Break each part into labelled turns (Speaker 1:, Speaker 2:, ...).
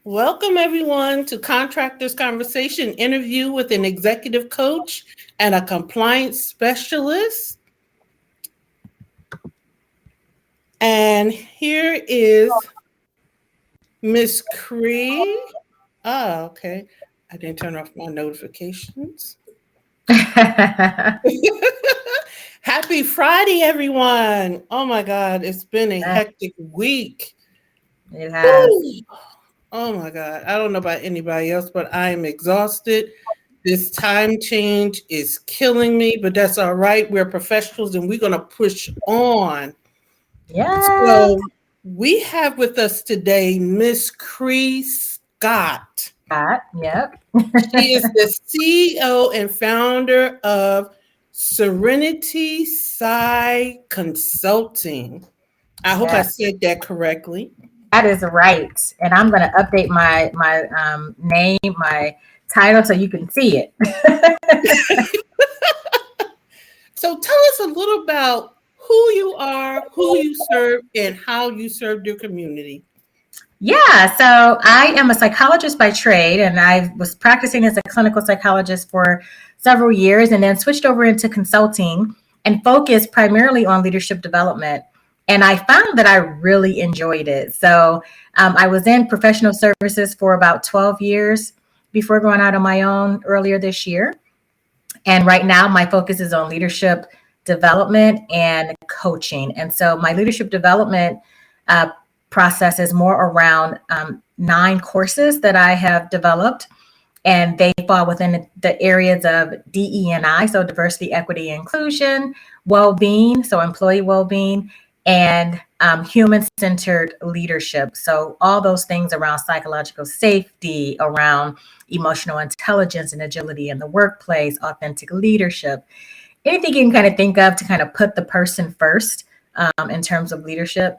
Speaker 1: Welcome, everyone, to Contractors Conversation interview with an executive coach and a compliance specialist. And here is Miss Cree. Oh, okay. I didn't turn off my notifications. Happy Friday, everyone. Oh my God, it's been a hectic week.
Speaker 2: It has.
Speaker 1: Oh my God. I don't know about anybody else, but I am exhausted. This time change is killing me, but that's all right. We're professionals and we're going to push on.
Speaker 2: Yes.
Speaker 1: So, we have with us today Miss Cree Scott.
Speaker 2: Yep.
Speaker 1: She is the CEO and founder of Serenity Sci Consulting. I hope I
Speaker 2: Yeah,
Speaker 1: said that correctly.
Speaker 2: that is right. And I'm going to update my name, my title, so you can see it.
Speaker 1: So tell us a little about who you are, who you serve, and how you serve your community.
Speaker 2: Yeah, so I am a psychologist by trade, and I was practicing as a clinical psychologist for several years, and then switched over into consulting and focused primarily on leadership development. And I found that I really enjoyed it. So I was in professional services for about 12 years before going out on my own earlier this year. And right now, my focus is on leadership development and coaching. And so my leadership development uh, process is more around 9 courses that I have developed. And they fall within the areas of DE&I, so diversity, equity, inclusion, well-being, so employee well-being, and human-centered leadership. So all those things around psychological safety, around emotional intelligence and agility in the workplace, authentic leadership, anything you can kind of think of to kind of put the person first in terms of leadership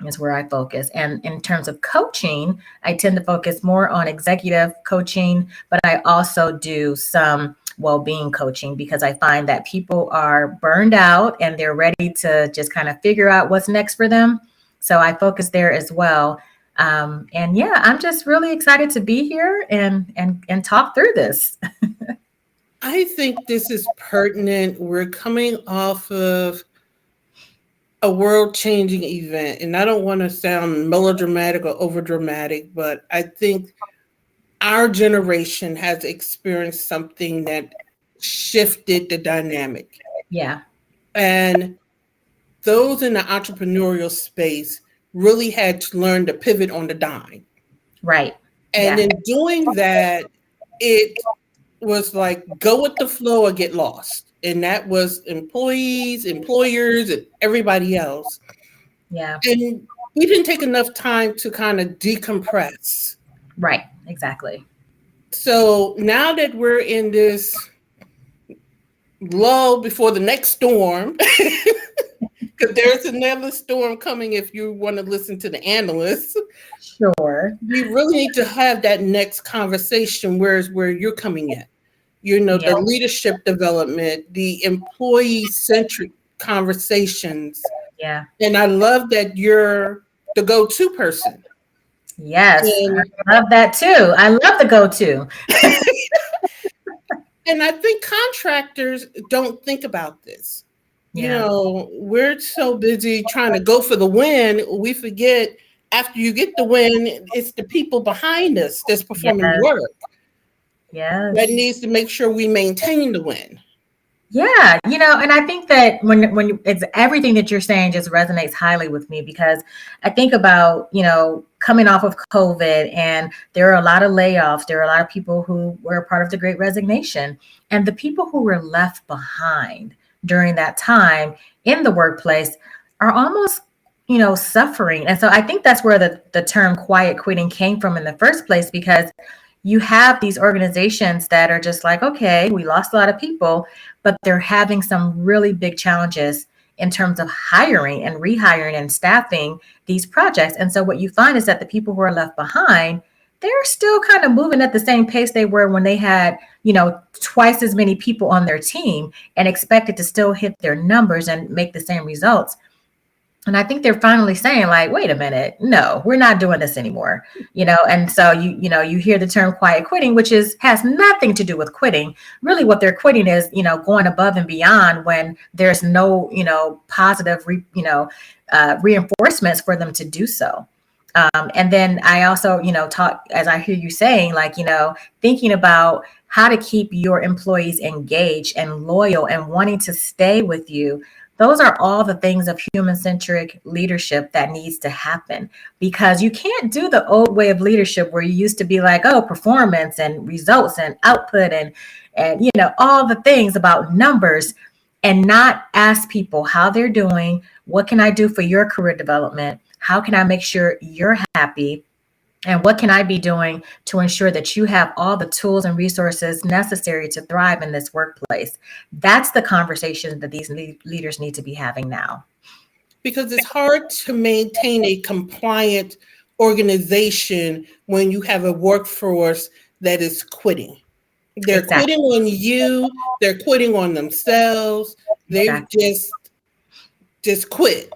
Speaker 2: is where I focus. And in terms of coaching, I tend to focus more on executive coaching, but I also do some well-being coaching because I find that people are burned out and they're ready to just kind of figure out what's next for them. So I focus there as well. And yeah, I'm just really excited to be here and talk through this.
Speaker 1: I think this is pertinent. We're coming off of a world changing event, and I don't want to sound melodramatic or overdramatic, but I think our generation has experienced something that shifted the dynamic.
Speaker 2: Yeah,
Speaker 1: And those in the entrepreneurial space really had to learn to pivot on the dime.
Speaker 2: right.
Speaker 1: And
Speaker 2: Yeah,
Speaker 1: in doing that, it was like go with the flow or get lost. And that was employees, employers, and everybody else.
Speaker 2: yeah,
Speaker 1: And we didn't take enough time to kind of decompress.
Speaker 2: right. Exactly.
Speaker 1: So now that we're in this lull before the next storm, because there's another storm coming if you want to listen to the analysts,
Speaker 2: Sure.
Speaker 1: we really need to have that next conversation, whereas where you're coming in. You know,
Speaker 2: Yeah.
Speaker 1: the leadership development, the employee centric conversations.
Speaker 2: Yeah.
Speaker 1: And I love that you're the go to person.
Speaker 2: Yes,
Speaker 1: And,
Speaker 2: I love that too. I love the go-to.
Speaker 1: and I think contractors don't think about this. You
Speaker 2: Yeah.
Speaker 1: know, we're so busy trying to go for the win, we forget after you get the win, it's the people behind us that's performing the
Speaker 2: Yes.
Speaker 1: work that
Speaker 2: Yes.
Speaker 1: needs to make sure we maintain the win.
Speaker 2: Yeah, and I think that when it's everything that you're saying just resonates highly with me because I think about, coming off of COVID and there are a lot of layoffs. There are a lot of people who were a part of the Great Resignation, and the people who were left behind during that time in the workplace are almost, suffering. And so I think that's where the term quiet quitting came from in the first place, because you have these organizations that are just like, okay, we lost a lot of people, but they're having some really big challenges in terms of hiring and rehiring and staffing these projects. And so what you find is that the people who are left behind, they're still kind of moving at the same pace they were when they had, twice as many people on their team and expected to still hit their numbers and make the same results. And I think they're finally saying like, wait a minute, no, we're not doing this anymore. And so you hear the term quiet quitting, which has nothing to do with quitting. Really what they're quitting is, going above and beyond when there's no, positive, reinforcements for them to do so. And then I also, talk, as I hear you saying, like, thinking about how to keep your employees engaged and loyal and wanting to stay with you. Those are all the things of human centric leadership that needs to happen, because you can't do the old way of leadership where you used to be like, oh, performance and results and output and all the things about numbers, and not ask people how they're doing. What can I do for your career development? How can I make sure you're happy? And what can I be doing to ensure that you have all the tools and resources necessary to thrive in this workplace? That's the conversation that these leaders need to be having now.
Speaker 1: Because it's hard to maintain a compliant organization when you have a workforce that is quitting. They're
Speaker 2: Exactly.
Speaker 1: quitting on you, they're quitting on themselves. They've
Speaker 2: Exactly.
Speaker 1: just quit.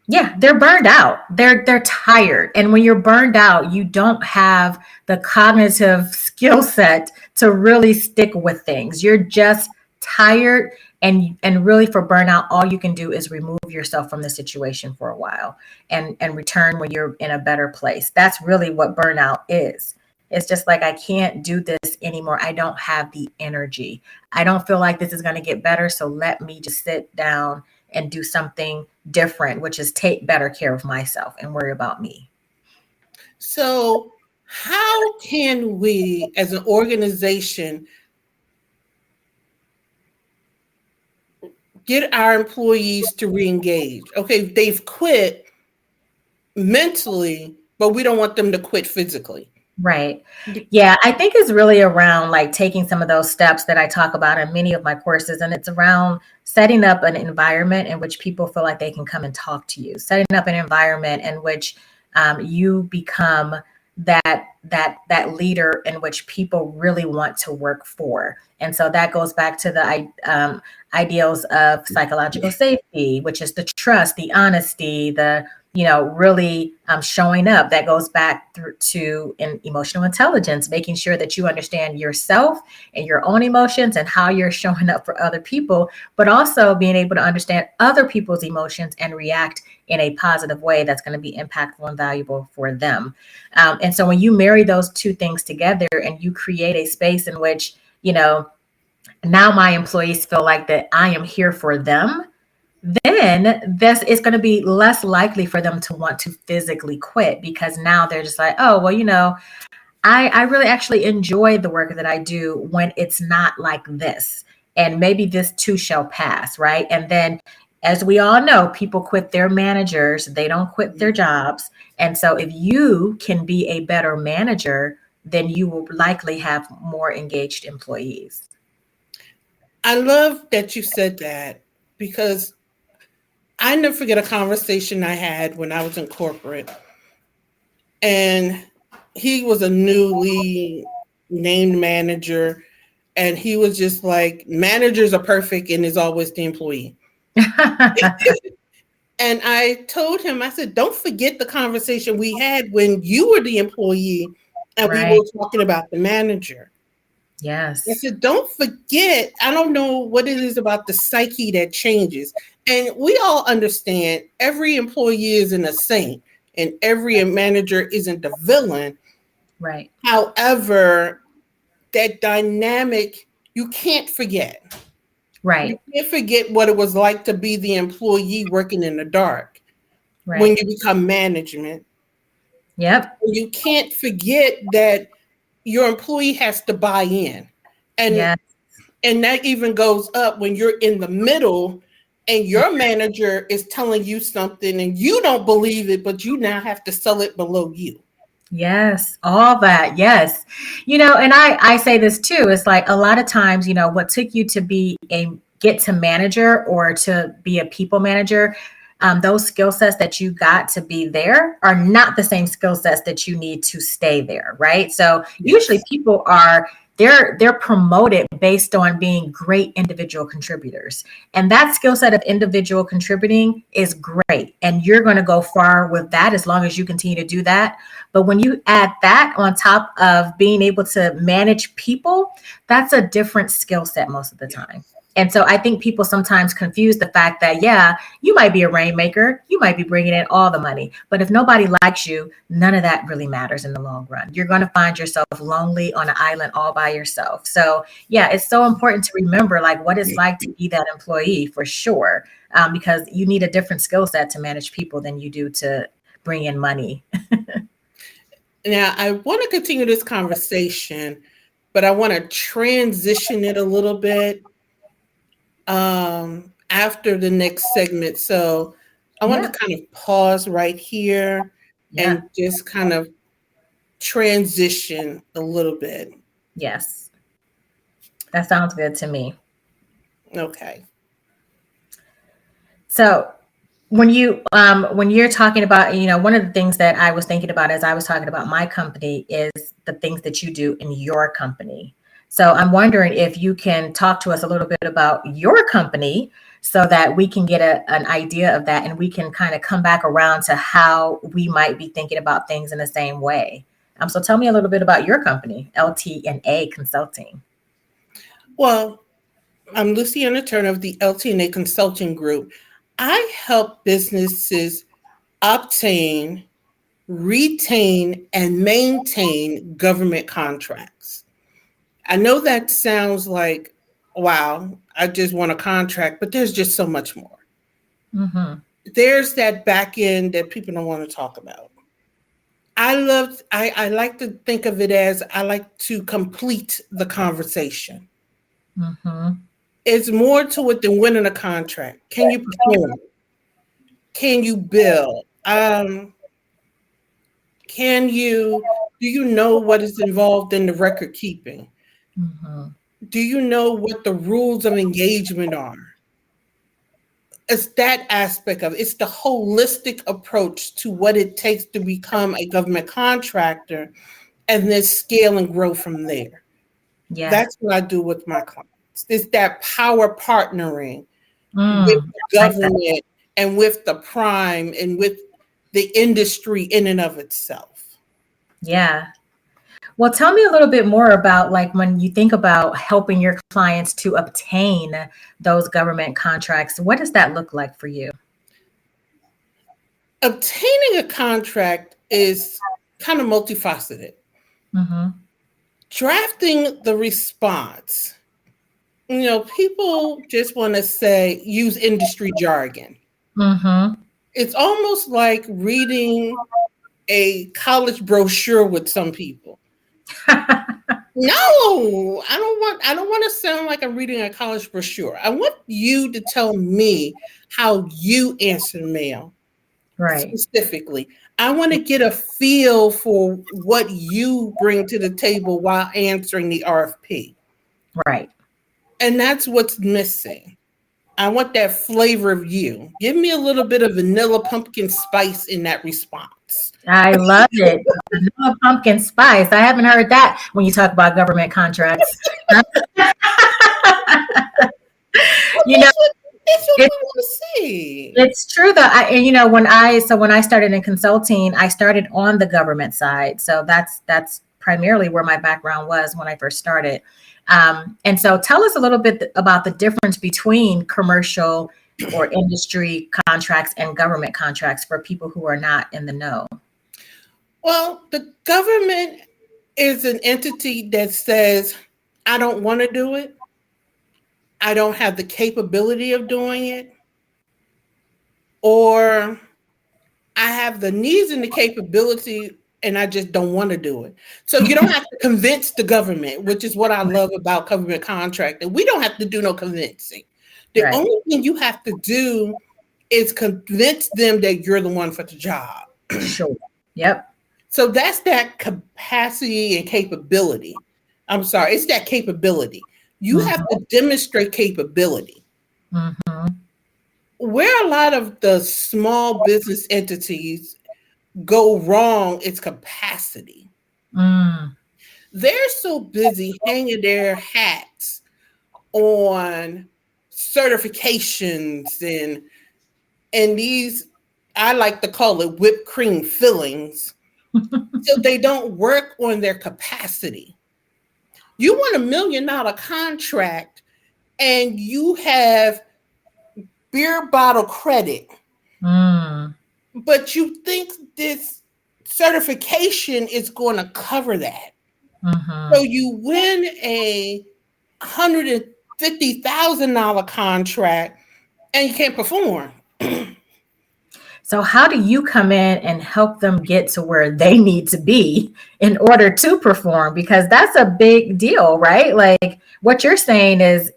Speaker 2: Yeah, they're burned out. They're tired. And when you're burned out, you don't have the cognitive skill set to really stick with things. You're just tired, and really for burnout, all you can do is remove yourself from the situation for a while and return when you're in a better place. That's really what burnout is. It's just like, I can't do this anymore. I don't have the energy. I don't feel like this is going to get better, so let me just sit down and do something different, which is take better care of myself and worry about me.
Speaker 1: So, how can we as an organization get our employees to re-engage? Okay, they've quit mentally, but we don't want them to quit physically.
Speaker 2: Right. Yeah, I think it's really around like taking some of those steps that I talk about in many of my courses. And it's around setting up an environment in which people feel like they can come and talk to you, setting up an environment in which you become that leader in which people really want to work for. And so that goes back to the ideals of psychological safety, which is the trust, the honesty, the really showing up. That goes back through to emotional intelligence, making sure that you understand yourself and your own emotions and how you're showing up for other people, but also being able to understand other people's emotions and react in a positive way that's going to be impactful and valuable for them. And so when you marry those two things together and you create a space in which, now my employees feel like that I am here for them, then this is going to be less likely for them to want to physically quit, because now they're just like, oh, well, I really actually enjoy the work that I do when it's not like this. And maybe this too shall pass, right? And then, as we all know, people quit their managers, they don't quit their jobs. And so if you can be a better manager, then you will likely have more engaged employees.
Speaker 1: I love that you said that, because I never forget a conversation I had when I was in corporate, and he was a newly named manager, and he was just like, managers are perfect and is always the employee. And I told him, I said, don't forget the conversation we had when you were the employee and we
Speaker 2: Right.
Speaker 1: were talking about the manager. I
Speaker 2: Yes.
Speaker 1: said, don't forget, I don't know what it is about the psyche that changes. And we all understand every employee isn't a saint and every manager isn't the villain.
Speaker 2: Right.
Speaker 1: However, that dynamic, you can't forget. You
Speaker 2: Right.
Speaker 1: can't forget what it was like to be the employee working in the dark when
Speaker 2: Right.
Speaker 1: you become management.
Speaker 2: Yep.
Speaker 1: You can't forget that your employee has to buy in. And
Speaker 2: Yes.
Speaker 1: And that even goes up when you're in the middle and your manager is telling you something and you don't believe it, but you now have to sell it below you.
Speaker 2: Yes, all that. Yes. And I say this too. It's like a lot of times, what took you to be a get to manager or to be a people manager, those skill sets that you got to be there are not the same skill sets that you need to stay there. Right. So usually
Speaker 1: Yes.
Speaker 2: people are they're promoted based on being great individual contributors. And that skill set of individual contributing is great. And you're going to go far with that as long as you continue to do that. But when you add that on top of being able to manage people, that's a different skill set most of the time. And so I think people sometimes confuse the fact that, yeah, you might be a rainmaker, you might be bringing in all the money, but if nobody likes you, none of that really matters in the long run. You're going to find yourself lonely on an island all by yourself. So, yeah, it's so important to remember like what it's like to be that employee for sure, because you need a different skill set to manage people than you do to bring in money.
Speaker 1: Now, I want to continue this conversation, but I want to transition it a little bit after the next segment. So I want
Speaker 2: Yeah,
Speaker 1: to kind of pause right here
Speaker 2: yeah,
Speaker 1: and just kind of transition a little bit.
Speaker 2: yes. That sounds good to me.
Speaker 1: Okay.
Speaker 2: So when you're talking about, one of the things that I was thinking about as I was talking about my company is the things that you do in your company. So I'm wondering if you can talk to us a little bit about your company so that we can get an idea of that and we can kind of come back around to how we might be thinking about things in the same way. So tell me a little bit about your company, LT&A Consulting.
Speaker 1: Well, I'm Luciana Turner of the LT&A Consulting Group. I help businesses obtain, retain, and maintain government contracts. I know that sounds like, wow, I just want a contract, but there's just so much more.
Speaker 2: Mm-hmm.
Speaker 1: There's that back end that people don't want to talk about. I like to think of it as I like to complete the conversation.
Speaker 2: Mm-hmm.
Speaker 1: It's more to it than winning a contract. Can you perform? Can you bill? Do you know what is involved in the record keeping?
Speaker 2: Mm-hmm.
Speaker 1: Do you know what the rules of engagement are? It's that aspect of it. It's the holistic approach to what it takes to become a government contractor and then scale and grow from there.
Speaker 2: Yeah.
Speaker 1: That's what I do with my clients. It's that power partnering with
Speaker 2: Mm,
Speaker 1: the
Speaker 2: I like that.
Speaker 1: government and with the prime and with the industry in and of itself.
Speaker 2: Yeah. Well, tell me a little bit more about like when you think about helping your clients to obtain those government contracts, what does that look like for you?
Speaker 1: Obtaining a contract is kind of multifaceted.
Speaker 2: Mm-hmm.
Speaker 1: Drafting the response, people just want to say, use industry jargon.
Speaker 2: Mm-hmm.
Speaker 1: It's almost like reading a college brochure with some people. No, I don't want to sound like I'm reading a college brochure. I want you to tell me how you answer mail
Speaker 2: Right.
Speaker 1: specifically. I want to get a feel for what you bring to the table while answering the RFP.
Speaker 2: Right.
Speaker 1: And that's what's missing. I want that flavor of you. Give me a little bit of vanilla pumpkin spice in that response.
Speaker 2: I love it. Vanilla pumpkin spice. I haven't heard that when you talk about government contracts.
Speaker 1: Well,
Speaker 2: you know,
Speaker 1: that's what
Speaker 2: it,
Speaker 1: we want to see.
Speaker 2: it's true though. When I started in consulting, I started on the government side. So that's primarily where my background was when I first started. And so tell us a little bit about the difference between commercial or industry contracts and government contracts for people who are not in the know.
Speaker 1: Well, the government is an entity that says, I don't want to do it. I don't have the capability of doing it, or I have the needs and the capability and I just don't want to do it. So you don't have to convince the government, which is what I love about government contracting. We don't have to do no convincing. The
Speaker 2: Right.
Speaker 1: only thing you have to do is convince them that you're the one for the job.
Speaker 2: Sure. Yep.
Speaker 1: So that's that capacity and capability. I'm sorry, it's that capability. You have
Speaker 2: Mm-hmm.
Speaker 1: to demonstrate capability.
Speaker 2: Mm-hmm.
Speaker 1: Where a lot of the small business entities go wrong, it's capacity.
Speaker 2: Mm.
Speaker 1: They're so busy hanging their hats on certifications and these, I like to call it whipped cream fillings, so they don't work on their capacity. You want $1 million contract and you have beer bottle credit,
Speaker 2: Mm,
Speaker 1: but you think this certification is going to cover that. So
Speaker 2: mm-hmm.
Speaker 1: you win a $150,000 contract and you can't perform.
Speaker 2: So, how do you come in and help them get to where they need to be in order to perform? Because that's a big deal, right? Like what you're saying is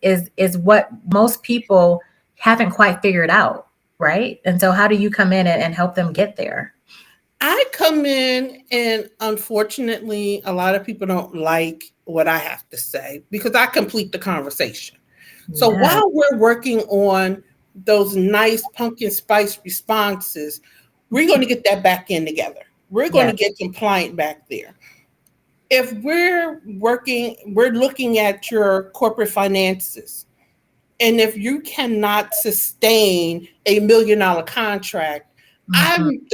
Speaker 2: what most people haven't quite figured out, right? And so, how do you come in and help them get there?
Speaker 1: I come in, and unfortunately, a lot of people don't like what I have to say because I complete the conversation. So
Speaker 2: Yeah.
Speaker 1: while we're working on those nice pumpkin spice responses, we're going to get that back in together. We're going
Speaker 2: Yeah.
Speaker 1: to get compliant back there. If we're looking at your corporate finances, and if you cannot sustain a $1 million contract,
Speaker 2: Mm-hmm.
Speaker 1: I'm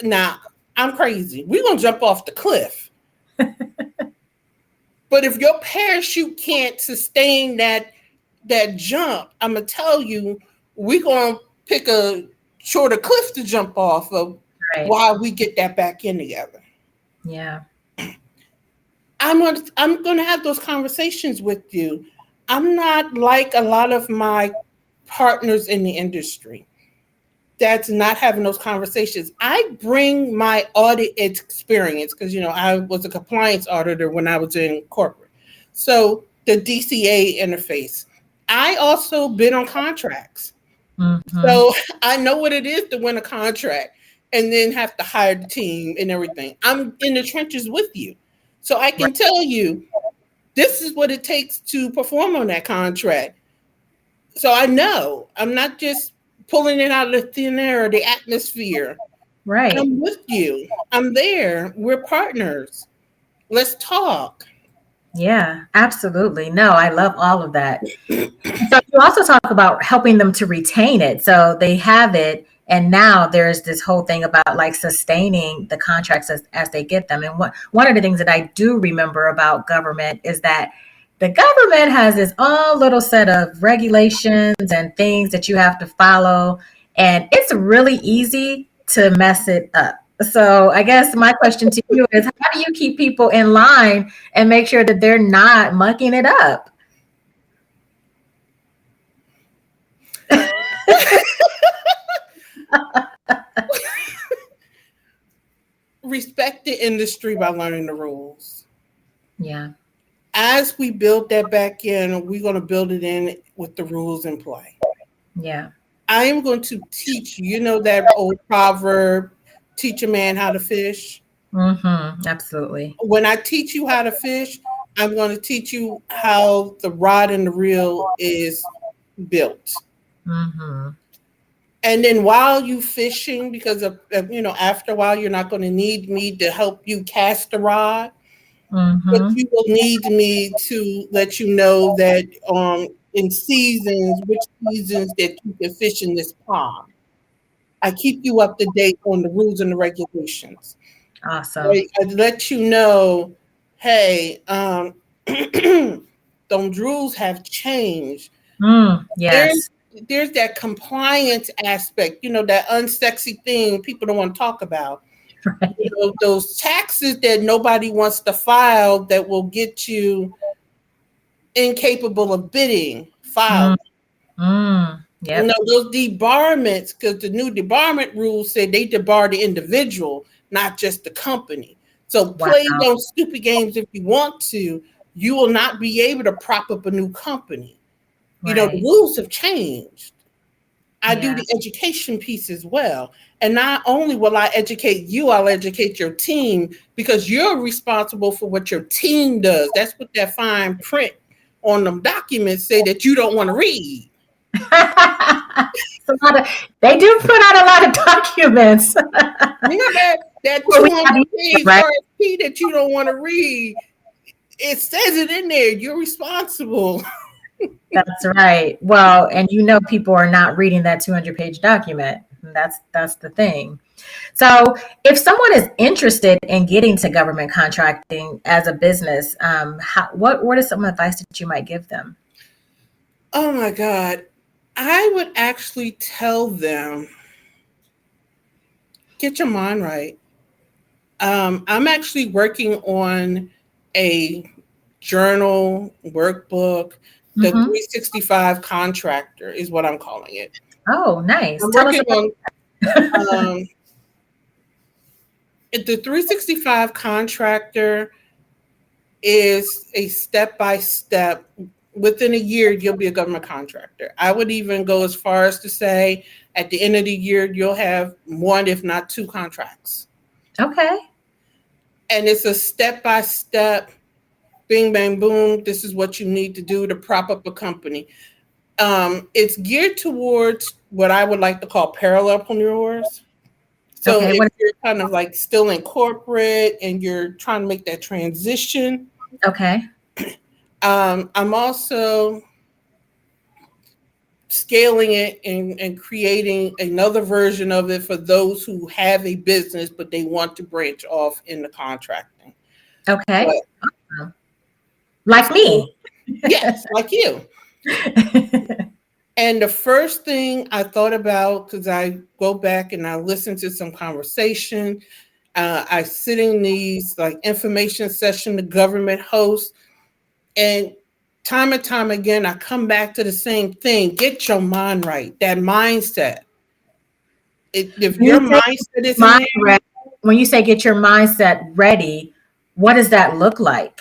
Speaker 1: now I'm crazy. We're gonna jump off the cliff. But if your parachute can't sustain that jump, I'm gonna tell you, we're gonna pick a shorter cliff to jump off of
Speaker 2: Right.
Speaker 1: while we get that back in together.
Speaker 2: Yeah.
Speaker 1: I'm gonna have those conversations with you. I'm not like a lot of my partners in the industry that's not having those conversations. I bring my audit experience because I was a compliance auditor when I was in corporate. So the DCA interface. I also bid on contracts.
Speaker 2: Mm-hmm.
Speaker 1: So I know what it is to win a contract and then have to hire the team and everything. I'm in the trenches with you. So I
Speaker 2: Right.
Speaker 1: can tell you this is what it takes to perform on that contract. So I know I'm not just pulling it out of the thin air or the atmosphere.
Speaker 2: Right.
Speaker 1: I'm with you. I'm there. We're partners. Let's talk.
Speaker 2: Yeah, absolutely. No, I love all of that. So you also talk about helping them to retain it. So they have it, and now there's this whole thing about like sustaining the contracts as they get them. And one of the things that I do remember about government is that the government has its own little set of regulations and things that you have to follow. And it's really easy to mess it up. So I guess my question to you is how do you keep people in line and make sure that they're not mucking it up?
Speaker 1: Respect the industry by learning the rules.
Speaker 2: Yeah.
Speaker 1: As we build that back in, we're going to build it in with the rules in play.
Speaker 2: Yeah.
Speaker 1: I am going to teach that old proverb, teach a man how to fish.
Speaker 2: Mm-hmm. Absolutely.
Speaker 1: When I teach you how to fish, I'm going to teach you how the rod and the reel is built.
Speaker 2: Mm-hmm.
Speaker 1: And then while you fishing, because after a while, you're not going to need me to help you cast the rod, but
Speaker 2: Mm-hmm.
Speaker 1: you will need me to let you know that in seasons, which seasons that you can fish in this pond. I keep you up to date on the rules and the regulations.
Speaker 2: Awesome.
Speaker 1: Right? I let you know, hey, those rules have changed. There's
Speaker 2: Yes.
Speaker 1: there's that compliance aspect, that unsexy thing people don't want to talk about.
Speaker 2: Right.
Speaker 1: Those taxes that nobody wants to file that will get you incapable of bidding, file.
Speaker 2: Mm, mm. Yep.
Speaker 1: Those debarments, because the new debarment rules say they debar the individual, not just the company. So play
Speaker 2: Wow.
Speaker 1: those stupid games if you want to. You will not be able to prop up a new company. The
Speaker 2: Right.
Speaker 1: rules have changed. I do
Speaker 2: Yeah.
Speaker 1: the education piece as well. And not only will I educate you, I'll educate your team because you're responsible for what your team does. That's what that fine print on them documents say that you don't want to read.
Speaker 2: It's a lot of, they do put out a lot of documents.
Speaker 1: You know that
Speaker 2: Well, we have
Speaker 1: 200
Speaker 2: you,
Speaker 1: page
Speaker 2: right?
Speaker 1: RFP that you don't want to read. It says it in there. You're responsible.
Speaker 2: That's right. Well, and people are not reading that 200-page document. That's the thing. So, if someone is interested in getting to government contracting as a business, what is some advice that you might give them?
Speaker 1: Oh my God. I would actually tell them, get your mind right. I'm actually working on a journal workbook. The
Speaker 2: Hmm.
Speaker 1: 365 contractor is what I'm calling it.
Speaker 2: Oh, nice.
Speaker 1: I'm
Speaker 2: Tell us
Speaker 1: working
Speaker 2: about.
Speaker 1: on um, the 365 contractor is a step by step. Within a year, you'll be a government contractor. I would even go as far as to say at the end of the year, you'll have one, if not two contracts.
Speaker 2: Okay.
Speaker 1: And it's a step by step, bing, bang, boom. This is what you need to do to prop up a company. It's geared towards what I would like to call parallelpreneurs. So
Speaker 2: Okay.
Speaker 1: if
Speaker 2: What?
Speaker 1: you're kind of like still in corporate and you're trying to make that transition,
Speaker 2: Okay.
Speaker 1: I'm also scaling it and creating another version of it for those who have a business but they want to branch off into contracting. But
Speaker 2: Okay. Like
Speaker 1: so
Speaker 2: me.
Speaker 1: yes, like you. And the first thing I thought about, because I go back and I listen to some conversation, I sit in these like information session the government hosts, and time again, I come back to the same thing. Get your mind right. That mindset. If
Speaker 2: When you
Speaker 1: your
Speaker 2: say
Speaker 1: mindset is in
Speaker 2: mind
Speaker 1: there,
Speaker 2: re- when you say get your mindset ready, what does that look like?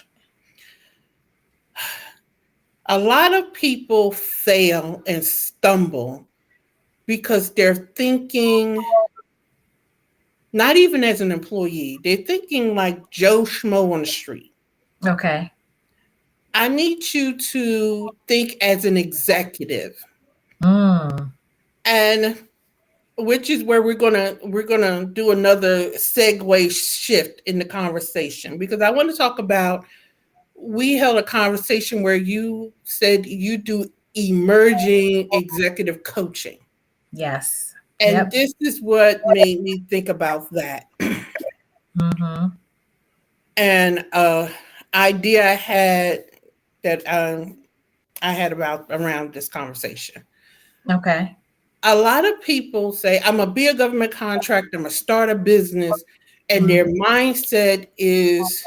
Speaker 1: a lot of people fail and stumble because they're thinking, not even as an employee, they're thinking like Joe Schmo on the street.
Speaker 2: Okay.
Speaker 1: I need you to think as an executive.
Speaker 2: Mm.
Speaker 1: And which is where we're gonna do another segue shift in the conversation, because I want to talk about, we held a conversation where you said you do emerging executive coaching.
Speaker 2: Yes.
Speaker 1: And
Speaker 2: Yep.
Speaker 1: this is what made me think about that.
Speaker 2: Mm-hmm.
Speaker 1: And idea I had about around this conversation.
Speaker 2: Okay.
Speaker 1: A lot of people say, I'm gonna be a government contractor, I'm gonna start a business, and their
Speaker 2: Mm-hmm.
Speaker 1: mindset is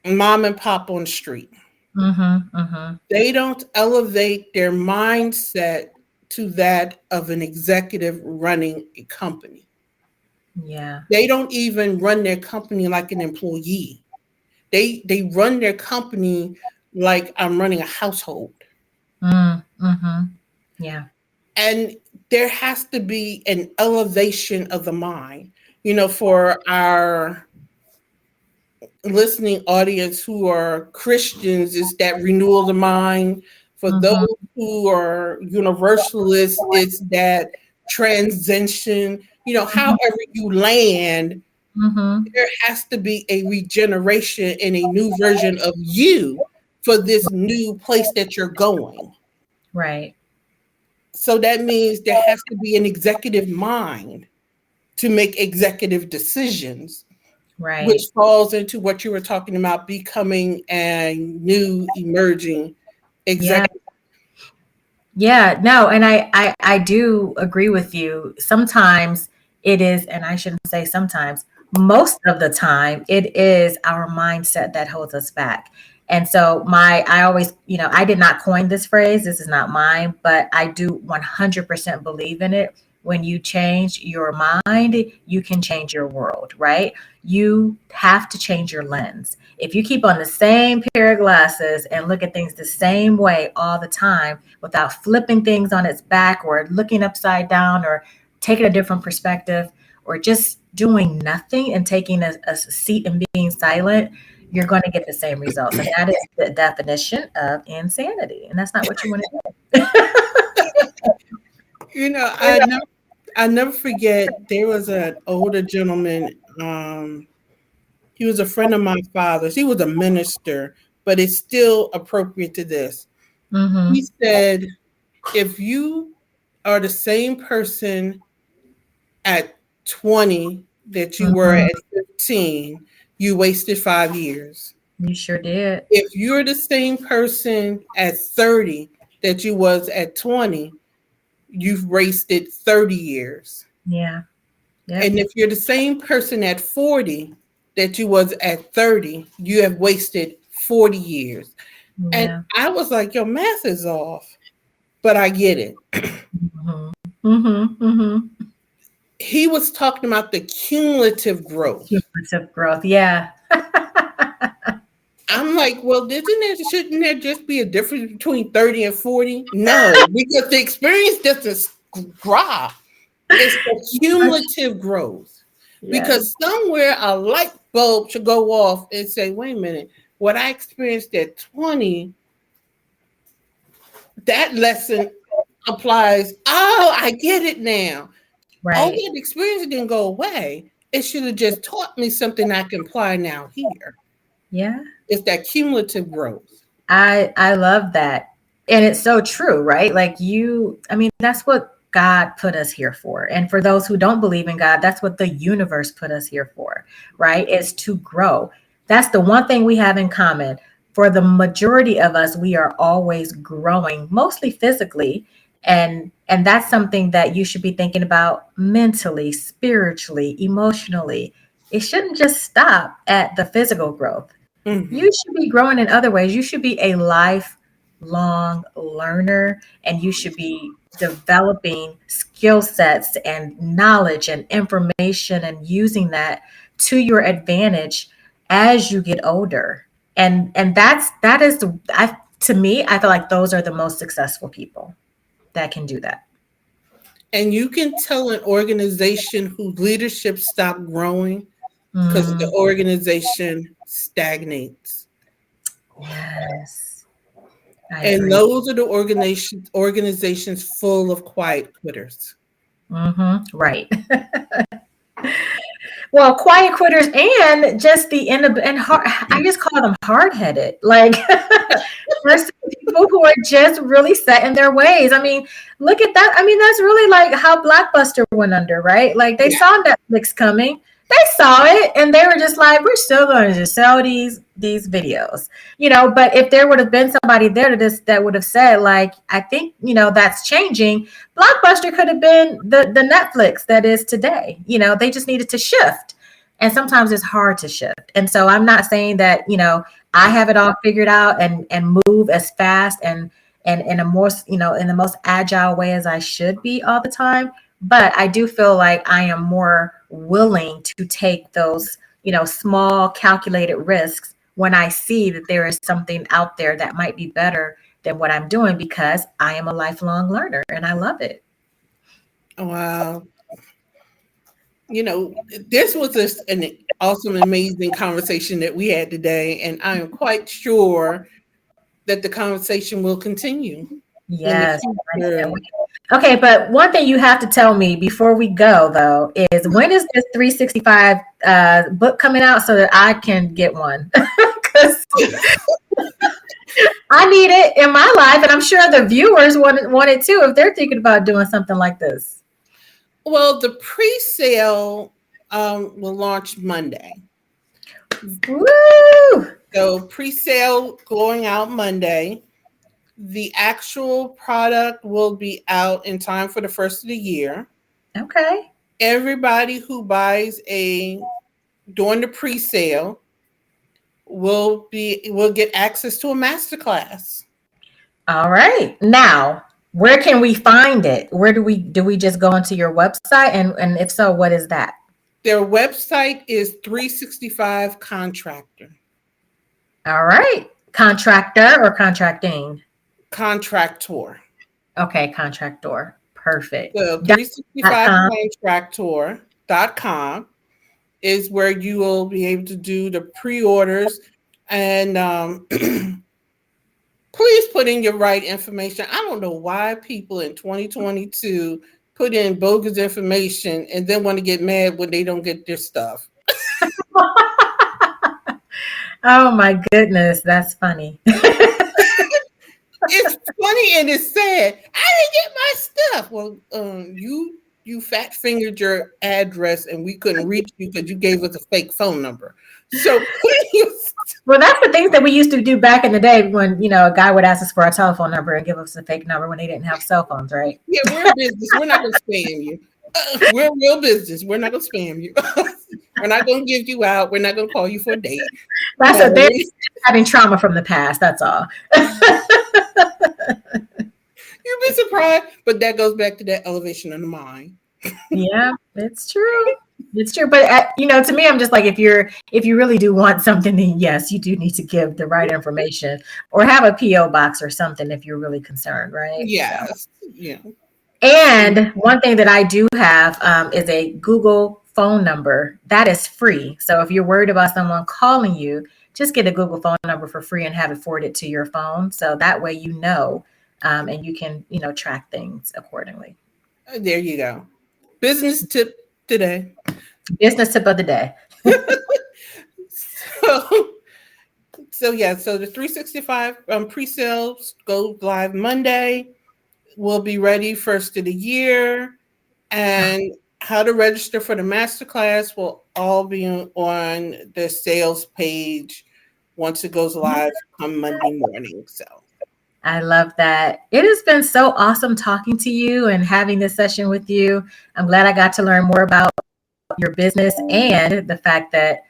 Speaker 1: mom and pop on the street.
Speaker 2: Mm-hmm. Mm-hmm.
Speaker 1: They don't elevate their mindset to that of an executive running a company.
Speaker 2: Yeah.
Speaker 1: They don't even run their company like an employee. They run their company like I'm running a household.
Speaker 2: Mm-hmm. Yeah.
Speaker 1: And there has to be an elevation of the mind. For our listening audience who are Christians, is that renewal of the mind. For those
Speaker 2: Mm-hmm.
Speaker 1: who are universalists, it's that transition. However you land,
Speaker 2: Mm-hmm.
Speaker 1: there has to be a regeneration and a new version of you for this new place that you're going.
Speaker 2: Right.
Speaker 1: So that means there has to be an executive mind to make executive decisions, which
Speaker 2: Right.
Speaker 1: falls into what you were talking about, becoming a new emerging
Speaker 2: Yeah.
Speaker 1: executive.
Speaker 2: Yeah, no, and I do agree with you. Sometimes it is, and I shouldn't say sometimes, most of the time it is our mindset that holds us back. And so I always, I did not coin this phrase. This is not mine, but I do 100% believe in it. When you change your mind, you can change your world, right? You have to change your lens. If you keep on the same pair of glasses and look at things the same way all the time without flipping things on its back or looking upside down or taking a different perspective or just doing nothing and taking a seat and being silent, you're going to get the same results. And that is the definition of insanity. And that's not what you want to
Speaker 1: You know, I never, I never forget. There was an older gentleman. He was a friend of my father's. He was a minister, but it's still appropriate to this. He
Speaker 2: Mm-hmm.
Speaker 1: said, if you are the same person at 20 that you were
Speaker 2: Mm-hmm.
Speaker 1: at 15, you wasted 5 years.
Speaker 2: You sure did.
Speaker 1: If you're the same person at 30 that you was at 20, you've wasted 30 years.
Speaker 2: Yeah. Yep.
Speaker 1: And if you're the same person at 40 that you was at 30, you have wasted 40 years. And
Speaker 2: Yeah.
Speaker 1: I was like, your math is off, but I get it.
Speaker 2: Mm-hmm. Mm-hmm. Mm-hmm.
Speaker 1: He was talking about the cumulative growth.
Speaker 2: Cumulative growth. Yeah.
Speaker 1: I'm like, well, shouldn't there just be a difference between 30 and 40? No, because the experience doesn't drop. It's the cumulative growth.
Speaker 2: Yes.
Speaker 1: Because somewhere a light bulb should go off and say, wait a minute, what I experienced at 20, that lesson applies. Oh, I get it now. All
Speaker 2: Right.
Speaker 1: that experience didn't go away. It should have just taught me something I can apply now here.
Speaker 2: Yeah.
Speaker 1: It's that cumulative growth.
Speaker 2: I love that. And it's so true, right? Like I mean, that's what God put us here for. And for those who don't believe in God, that's what the universe put us here for, right? Is to grow. That's the one thing we have in common. For the majority of us, we are always growing, mostly physically. And that's something that you should be thinking about mentally, spiritually, emotionally. It shouldn't just stop at the physical growth. You
Speaker 1: Mhm.
Speaker 2: should be growing in other ways. You should be a lifelong learner, and you should be developing skill sets and knowledge and information and using that to your advantage as you get older. And that is I to me, I feel like those are the most successful people that can do that.
Speaker 1: And you can tell an organization whose leadership stopped growing because the
Speaker 2: Mm,
Speaker 1: organization stagnates.
Speaker 2: yes, I
Speaker 1: And
Speaker 2: agree.
Speaker 1: those are the organizations full of quiet quitters.
Speaker 2: Right. Well, quiet quitters and just the end of and hard, I just call them hard headed. Like versus people who are just really set in their ways. I mean, look at that. I mean, that's really like how Blockbuster went under, right? Like they
Speaker 1: Yeah.
Speaker 2: saw Netflix coming. They saw it and they were just like, we're still going to just sell these videos, you know. But if there would have been somebody there that would have said, like, I think, you know, that's changing. Blockbuster could have been the Netflix that is today. You know, they just needed to shift. And sometimes it's hard to shift. And so I'm not saying that, you know, I have it all figured out and move as fast and in a more, you know, in the most agile way as I should be all the time. But I do feel like I am more willing to take those, you know, small calculated risks when I see that there is something out there that might be better than what I'm doing, because I am a lifelong learner and I love it.
Speaker 1: Wow. This was just an awesome, amazing conversation that we had today. And I am quite sure that the conversation will continue in the
Speaker 2: Yes. I can't
Speaker 1: future.
Speaker 2: wait. Okay, but one thing you have to tell me before we go though is, when is this 365 book coming out so that I can get one? Because I need it in my life, and I'm sure the viewers want it too if they're thinking about doing something like this.
Speaker 1: Well, the pre-sale will launch Monday.
Speaker 2: Woo!
Speaker 1: So pre-sale going out Monday. The actual product will be out in time for the first of the year.
Speaker 2: Okay.
Speaker 1: Everybody who buys a during the pre-sale will get access to a masterclass.
Speaker 2: All right. Now, where can we find it? Where do we just go into your website, and if so, what is that?
Speaker 1: Their website is 365 Contractor.
Speaker 2: All right. Contractor or contracting?
Speaker 1: Contractor.
Speaker 2: Okay, contractor. Perfect.
Speaker 1: So
Speaker 2: Dot com.
Speaker 1: 365contractor.com is where you will be able to do the pre-orders. And please put in your right information. I don't know why people in 2022 put in bogus information and then want to get mad when they don't get their stuff.
Speaker 2: Oh my goodness, that's funny.
Speaker 1: It's funny and it's sad. I didn't get my stuff. Well, you fat fingered your address and we couldn't reach you because you gave us a fake phone number. So please,
Speaker 2: Well, that's the things that we used to do back in the day when, a guy would ask us for our telephone number and give us a fake number when they didn't have cell phones, right?
Speaker 1: yeah, we're a business. We're not going to spam you. We're a real business. We're not going to spam you. We're not going to give you out. We're not going to call you for a date.
Speaker 2: That's
Speaker 1: No,
Speaker 2: what they're having trauma from the past. That's all.
Speaker 1: you'd be surprised, but that goes back to that elevation of the mind.
Speaker 2: Yeah, it's true. It's true. But to me, I'm just like, if you really do want something, then yes, you do need to give the right information or have a PO box or something if you're really concerned, right? So.
Speaker 1: Yes. Yeah.
Speaker 2: And one thing that I do have is a Google phone number that is free. So if you're worried about someone calling you, just get a Google phone number for free and have it forwarded to your phone. So that way and you can track things accordingly.
Speaker 1: There you go. Business tip today.
Speaker 2: Business tip of the day.
Speaker 1: So, so the 365 pre-sales go live Monday. We'll be ready first of the year, and how to register for the masterclass will all be on the sales page once it goes live on Monday morning. So
Speaker 2: I love that. It has been so awesome talking to you and having this session with you. I'm glad I got to learn more about your business and the fact that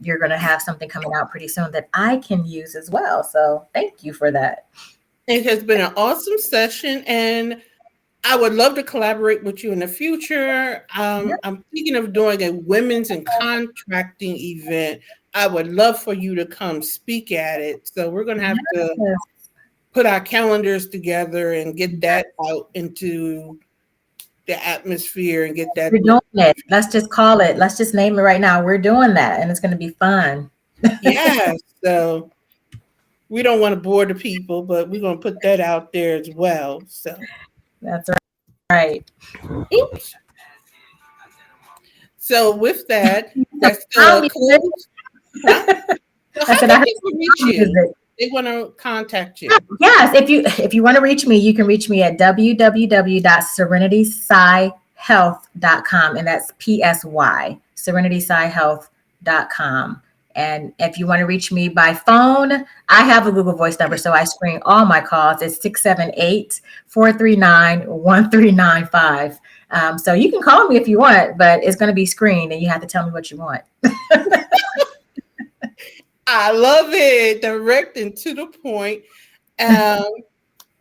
Speaker 2: you're going to have something coming out pretty soon that I can use as well. So thank you for that.
Speaker 1: it has been an awesome session, and I would love to collaborate with you in the future. I'm thinking of doing a women's and contracting event. I would love for you to come speak at it. So we're going to have to put our calendars together and get that out into the atmosphere and get that.
Speaker 2: We're doing it. Let's just call it. Let's just name it right now. We're doing that, and it's going to be fun.
Speaker 1: Yeah. So we don't want to bore the people, but we're going to put that out there as well. So
Speaker 2: that's right.
Speaker 1: Oops. So with that, that's the close. Huh? So how can people reach you? They want to contact you.
Speaker 2: Yes, if you want to reach me, you can reach me at www.serenityscihealth.com, and that's PSY, serenityscihealth.com. And if you want to reach me by phone, I have a Google Voice number, so I screen all my calls. It's 678-439-1395. So you can call me if you want, but it's going to be screened, and you have to tell me what you want.
Speaker 1: I love it. Direct and to the point.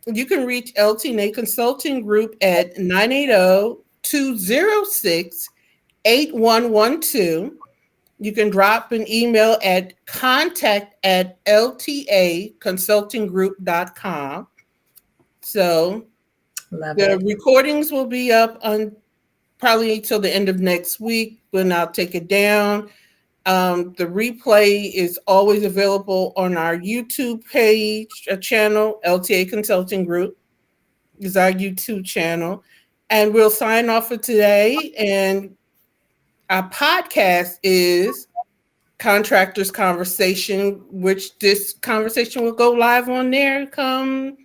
Speaker 1: You can reach LT&A Consulting Group at 980-206-8112. You can drop an email at contact@ltaconsultinggroup.com. So the recordings will be up on probably till the end of next week, when I'll take it down. The replay is always available on our YouTube page, channel. LTA Consulting Group is our YouTube channel. And we'll sign off for today. And our podcast is Contractors Conversation, which this conversation will go live on there come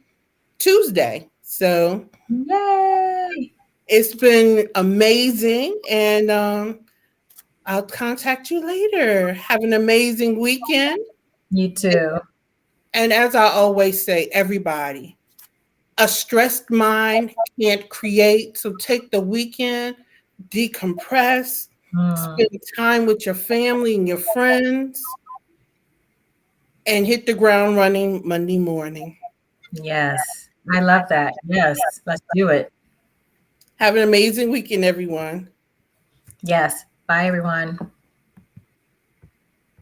Speaker 1: Tuesday. So
Speaker 2: yay!
Speaker 1: It's been amazing. And I'll contact you later. Have an amazing weekend.
Speaker 2: You too.
Speaker 1: And as I always say, everybody, a stressed mind can't create. So take the weekend, decompress, spend time with your family and your friends, and hit the ground running Monday morning.
Speaker 2: Yes, I love that. Yes, let's do it.
Speaker 1: Have an amazing weekend, everyone.
Speaker 2: Yes. Bye, everyone.